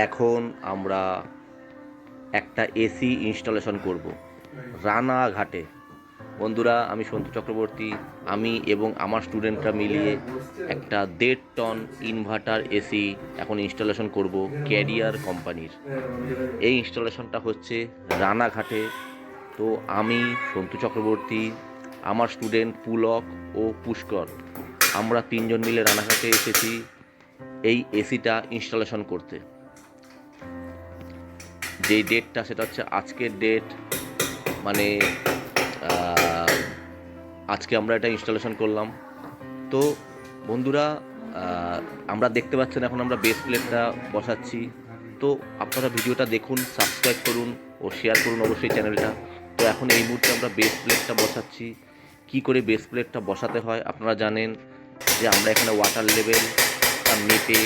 এখন আমরা একটা এসি ইনস্টলেশন করব রানাঘাটে। বন্ধুরা, আমি সন্তু চক্রবর্তী, আমি এবং আমার স্টুডেন্টরা মিলিয়ে একটা 1.5 টন ইনভার্টার এসি এখন ইনস্টলেশন করব ক্যারিয়ার কোম্পানির। এই ইনস্টলেশনটা হচ্ছে রানাঘাটে। তো আমি সন্তু চক্রবর্তী, আমার স্টুডেন্ট পুলক ও পুষ্কর, আমরা তিনজন মিলে রানাঘাটে এসেছি এই এসিটা ইনস্টলেশন করতে। যেই ডেটটা সেটা হচ্ছে আজকের ডেট, মানে আজকে আমরা এটা ইনস্টলেশন করলাম। তো বন্ধুরা, আমরা দেখতে পাচ্ছেন এখন আমরা বেস প্লেটটা বসাচ্ছি। তো আপনারা ভিডিওটা দেখুন, সাবস্ক্রাইব করুন ও শেয়ার করুন অবশ্যই চ্যানেলটা। তো এখন এই মুহূর্তে আমরা বেস প্লেটটা বসাচ্ছি। কি করে বেস প্লেটটা বসাতে হয় আপনারা জানেন যে আমরা এখানে ওয়াটার লেভেল মেপে